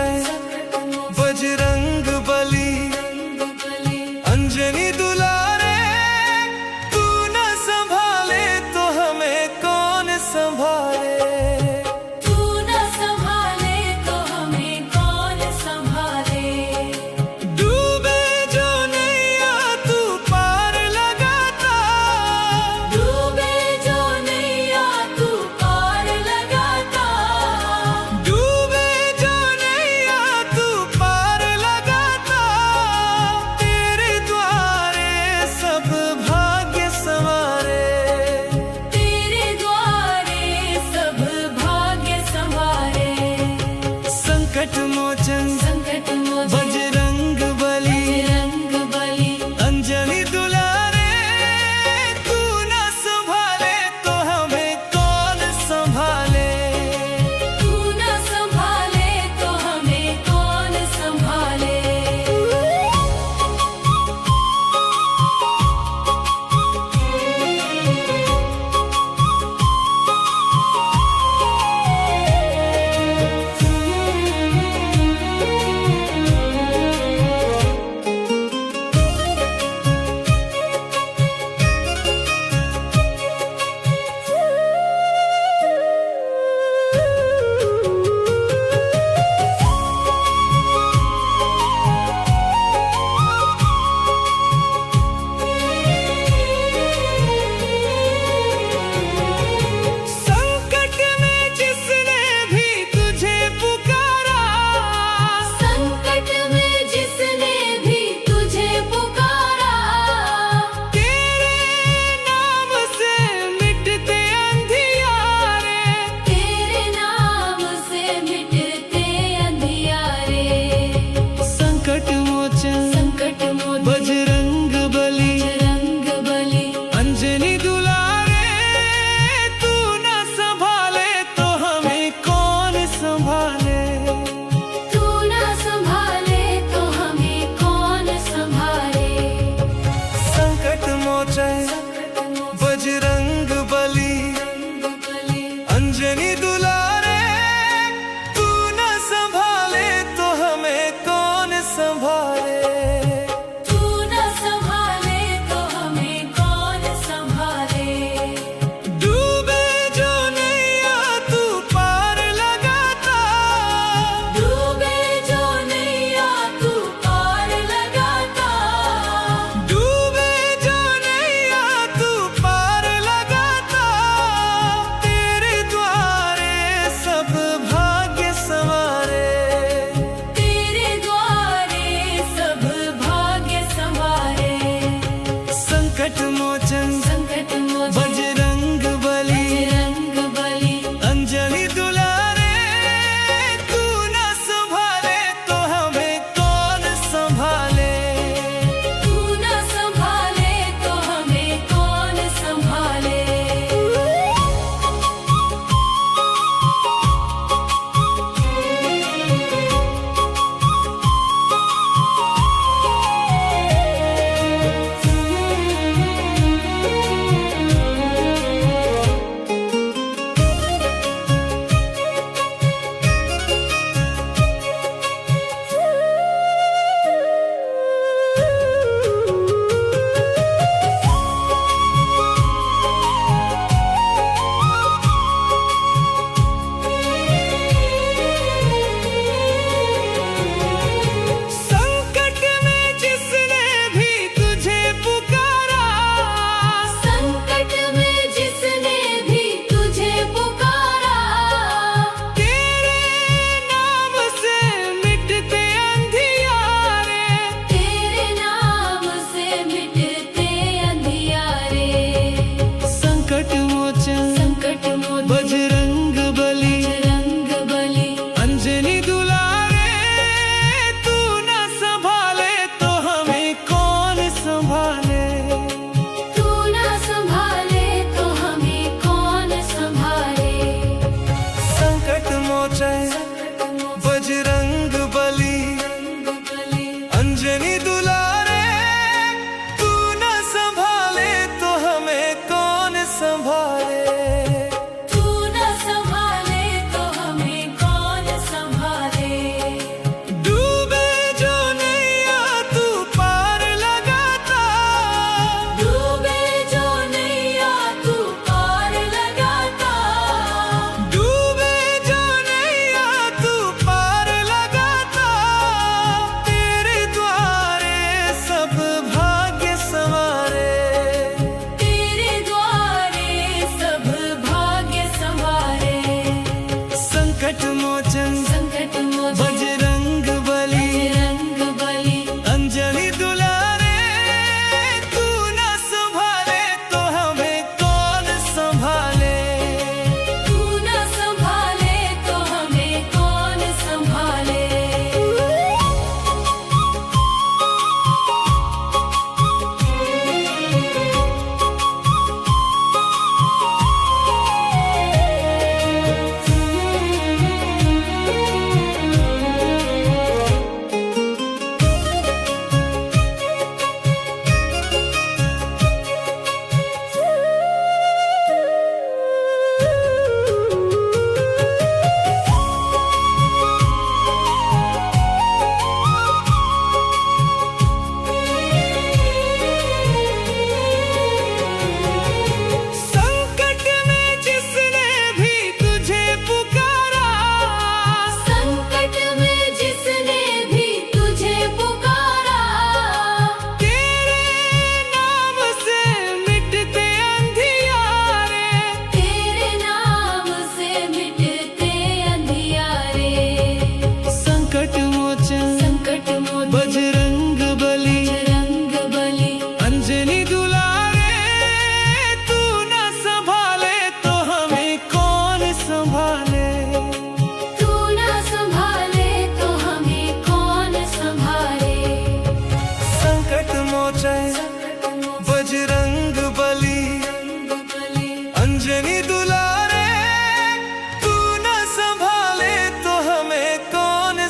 मोचे बजरंग बली अंजनी दुलारे, तू न संभाले तो हमें कौन संभाले। तू न संभाले तो हमें कौन संभाले। डूबे जो नैया तू पार लगाता, डूबे जो नैया तू पार लगाता। डूबे जो नैया तू पार लगाता। तेरे द्वारे सब भाग्य संवारे, तेरे द्वारे सब भाग्य संवारे। संकट मोचन संकट मोचन बजरंग बली बजरंग बली अंजनी दुलारे, तू न संभाले तो हमें कौन संभाले। तू न संभाले तो हमें कौन संभाले। संकट में जिसने भी तुझे पुकारा, संकट में जिसने भी तुझे पुकारा। तेरे नाम से मिटते अंधियारे। तेरे नाम से मिटते अंधियारे। संकट मोचन संकट मोचन बजरंग बली बजरंग बली अंजनी दुलारे, तू न संभाले तो हमें कौन संभाले। तू न संभाले तो हमें कौन संभाले। संकट मोचन बजरंग बली अंजनी दुलारे, तू न संभाले तो हमें कौन संभाले। तू न संभाले तो हमें कौन संभाले। डूबे जो नैया तू पार लगाता, डूबे जो नैया तू पार लगाता। डूबे जो नैया तू पार लगाता। तेरे द्वारे सब भाग्य संवारे, तेरे द्वारे सब भाग्य संवारे। संकट मोचन संकट मोचन बजरंग बली बजरंग बली अंजनी दुलारे, तू न संभाले तो हमें कौन संभाले। तू न संभाले तो हमें कौन संभाले।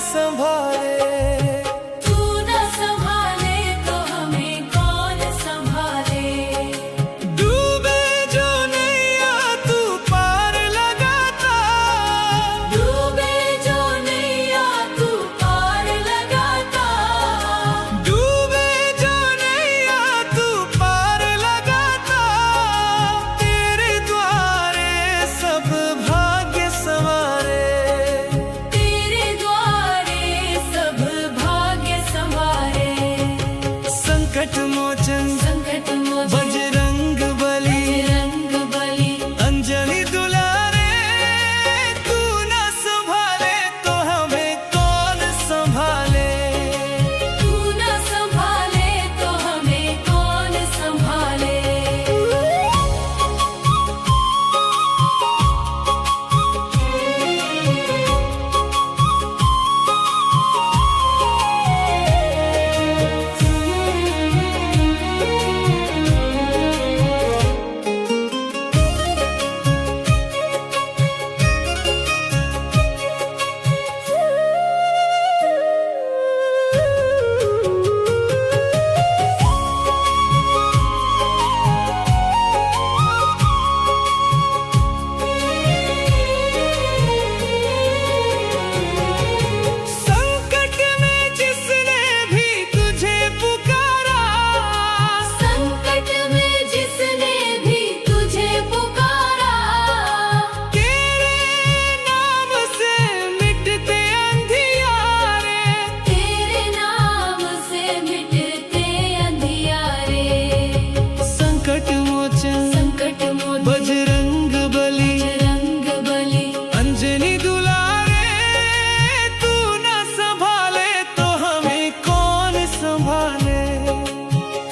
संभाले। तू न संभाले तो हमें कौन संभाले। डूबे जो नैया तू पार लगाता, डूबे जो नैया तू पार लगाता। डूबे जो नैया तू पार लगाता। तेरे द्वारे सब भाग्य संवारे। तेरे द्वारे सब भाग्य संवारे। संकट मोचन संकट मोचन बजरंग बली, बजरंग बली। अंजनी दुलारे। तू न संभाले तो हमें कौन संभाले। तू न संभाले तो हमें कौन संभाले। संकट में जिसने भी तुझे पुकारा, संकट में जिसने भी तुझे पुकारा। तेरे नाम से मिटते अंधियारे। तेरे नाम से मिटते अंधियारे। संकट मोचन संकट मोचन बजरंग बली, बजरंग बली। अंजनी दुलारे। तू न संभाले तो हमें कौन संभाले।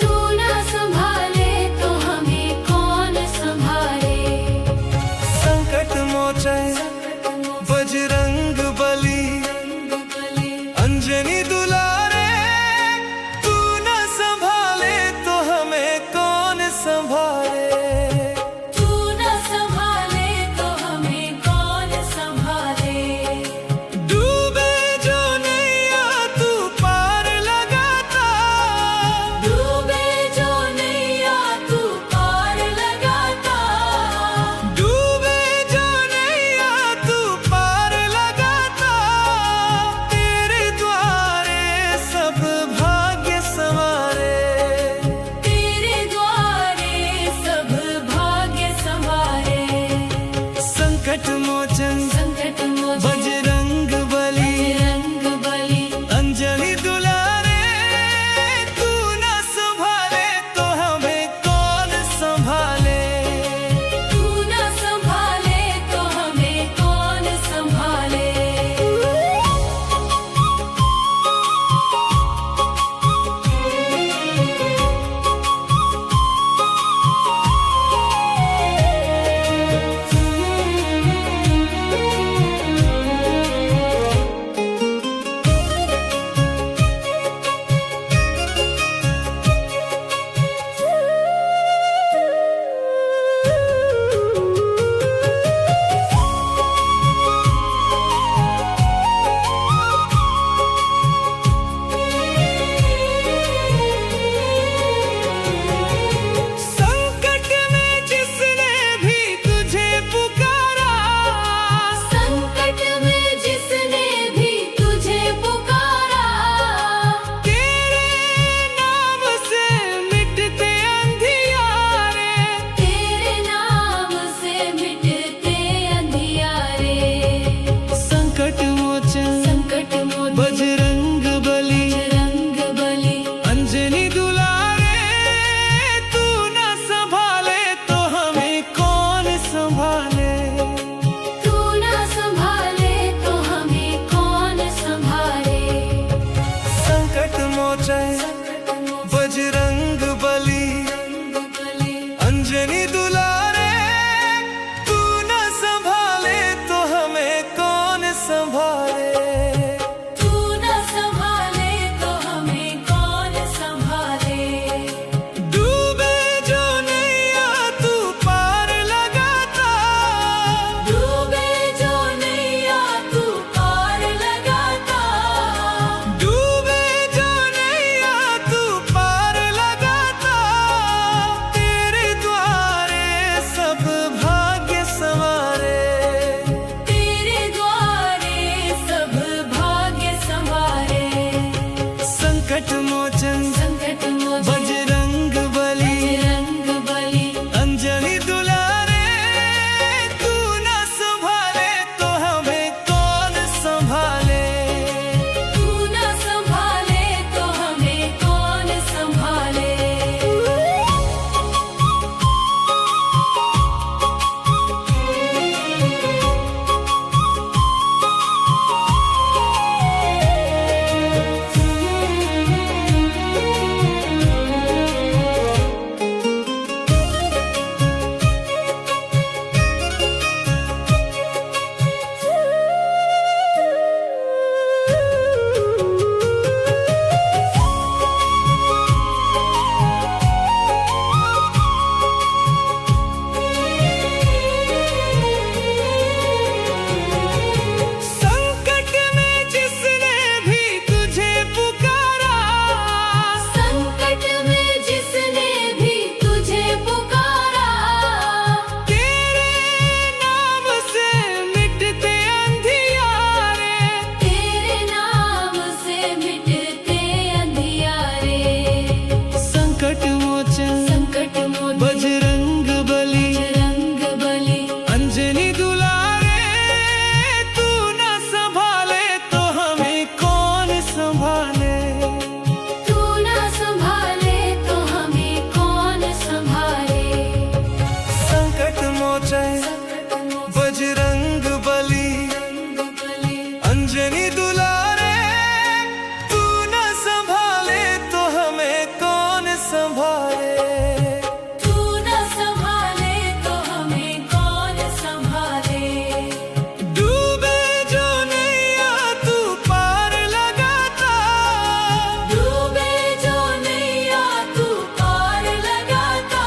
तू न संभाले तो हमें कौन संभाले। संकट मोचन बजरंग बली, अंजनी दुलारे। तू न संभाले तो हमें कौन संभाले। तू न संभाले तो हमें कौन संभाले। डूबे जो नैया तू पार लगाता। डूबे जो नैया तू पार लगाता। डूबे जो नैया तू पार लगाता। तेरे द्वारे सब भाग्य संवारे। तेरे द्वारे सब भाग्य संवारे। संकट मोचन संकट मोचन बजरंग बली, बजरंग बली। अंजनी दुलारे। तू न संभाले तो हमें कौन संभाले। तू न संभाले तो हमें कौन संभाले। संकट में जिसने भी तुझे पुकारा। संकट में जिसने भी तुझे पुकारा। तेरे नाम से मिटते अंधियारे। तेरे नाम से मिटते अंधियारे। संकट मोचन संकट मोचन बजरंग बली, बजरंग बली। अंजनी दुलारे। तू न संभाले तो हमें कौन संभाले। तू न संभाले तो हमें कौन संभाले। संकट मोचन बजरंग बली, अंजनी दुलारे। तू न संभाले तो हमें कौन संभाले। तू न संकट मोचन संकट मोचन बजरंग बली बजरंग बली अंजनी दुलारे तू न संभाले तो हमें कौन संभाले। तू न संभाले तो हमें कौन संभाले। संकट में जिसने भी तुझे पुकारा संकट में जिसने भी तुझे पुकारा तेरे नाम से मिटते अंधियारे। तेरे नाम से मिटते अंधियारे। संकट मोचन संकट मोचन बजरंग बली बजरंग बली अंजनी दुलारे तू न संभाले तो हमें कौन संभाले। तू न संभाले तो हमें कौन संभाले। संकट मोचन बजरंग बली अंजनी दुलारे तू न संभाले तो हमें कौन संभाले। तू न संभाले तो हमें कौन संभाले। डूबे जो नैया तू पार लगाता डूबे जो नैया तू पार लगाता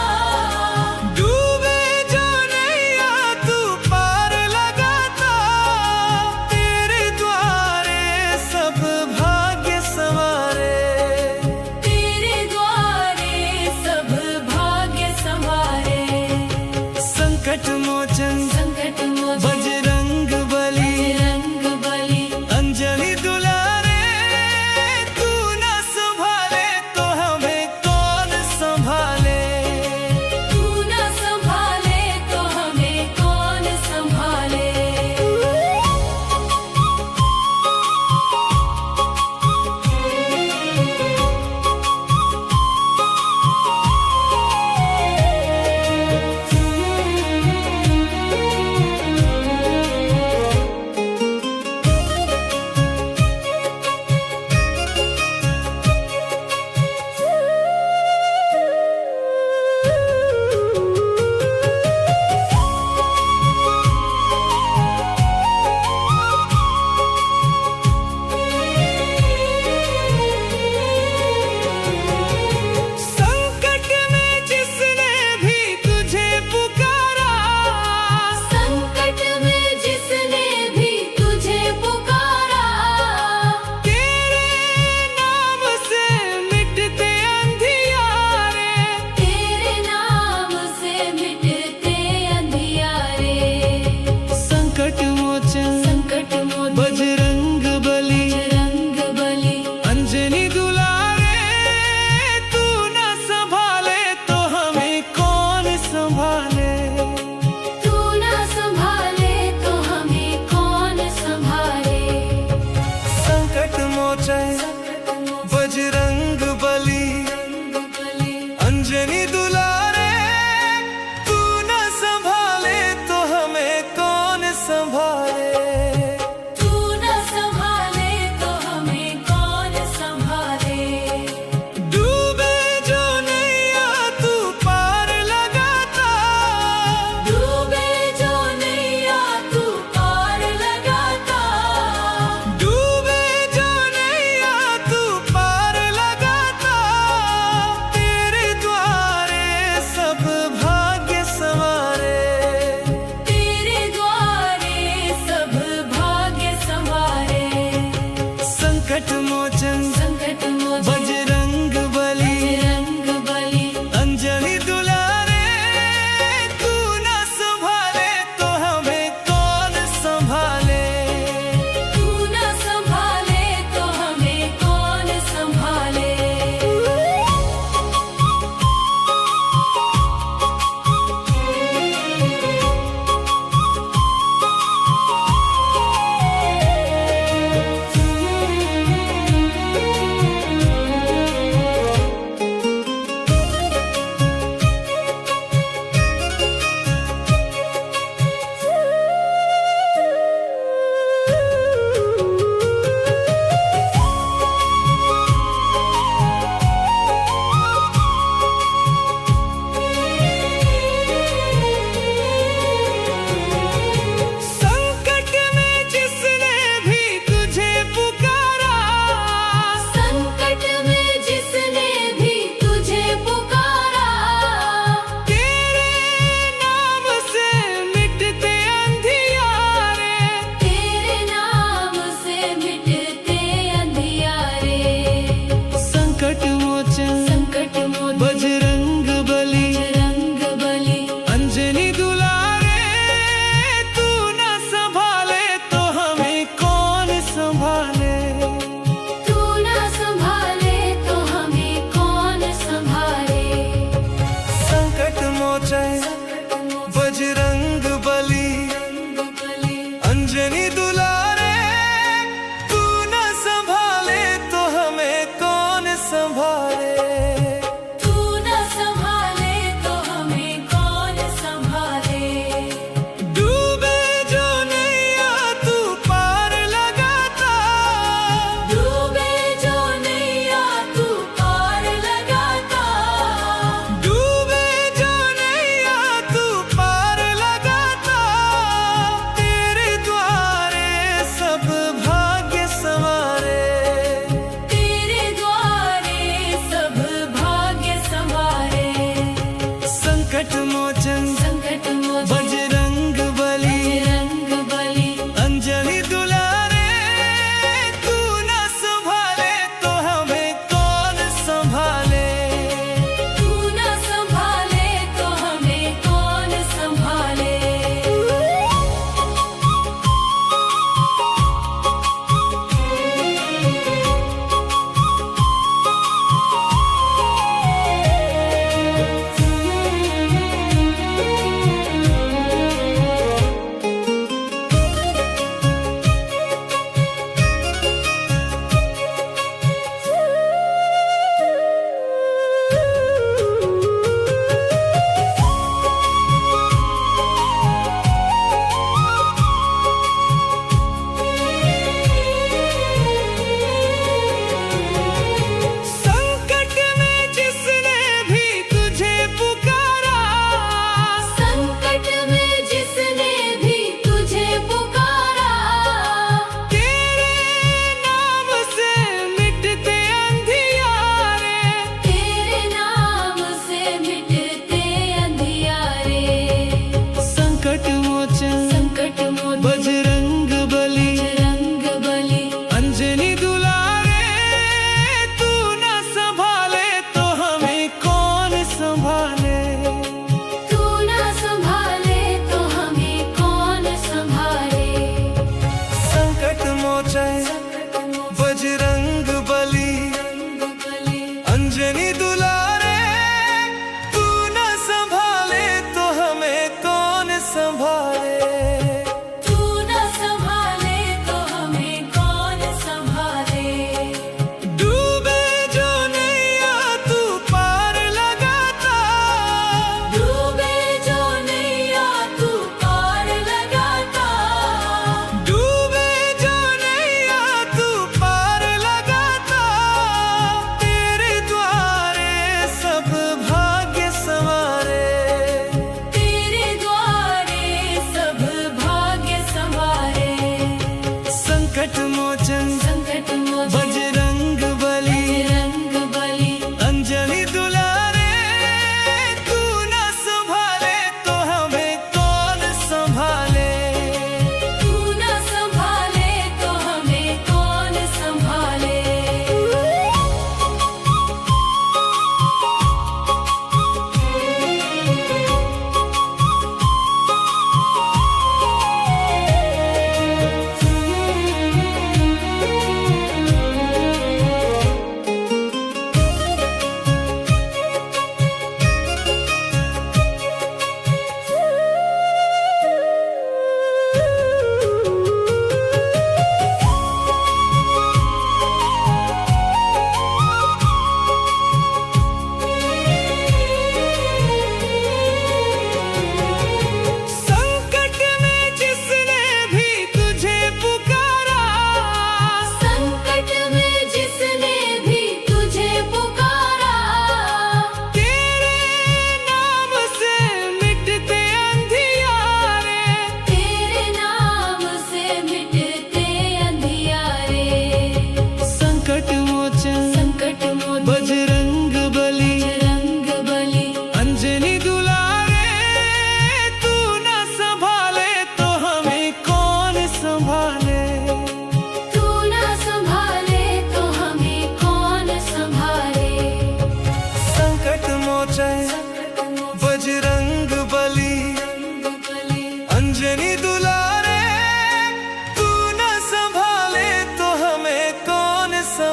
डूबे जो नैया तू पार लगाता तेरे द्वारे सब भाग्य संवारे। तेरे द्वारे सब भाग्य संवारे। संकट मोचन संकट मोचन बजरंग बली बजरंग बली अंजनी दुलारे तू न संभाले तो हमें कौन संभाले। तू न संभाले तो हमें कौन संभाले। संकट में जिसने भी तुझे पुकारा संकट में जिसने भी तुझे पुकारा तेरे नाम से मिटते अंधियारे। तेरे नाम से मिटते अंधियारे। संकट मोचन संकट मोचन बजरंग बली बजरंग बली अंजनी दुलारे तू न संभाले तो हमें कौन संभाले। तू न संभाले तो हमें कौन संभाले। संकट मोचन बजरंग बली अंजनी दुलारे तू न संभाले तो हमें कौन संभाले। तू न संभाले तो हमें कौन संभाले। डूबे जो नैया तू पार लगाता डूबे जो नैया तू पार लगाता डूबे जो नैया तू पार लगाता तेरे द्वारे सब भाग्य संवारे। तेरे द्वारे सब भाग्य संवारे। संकट मोचन संकट मोचन बजरंग बली बजरंग बली अंजनी दुलारे तू न संभाले तो हमें कौन संभाले। तू न संभाले तो हमें कौन संभाले।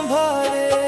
संभाले।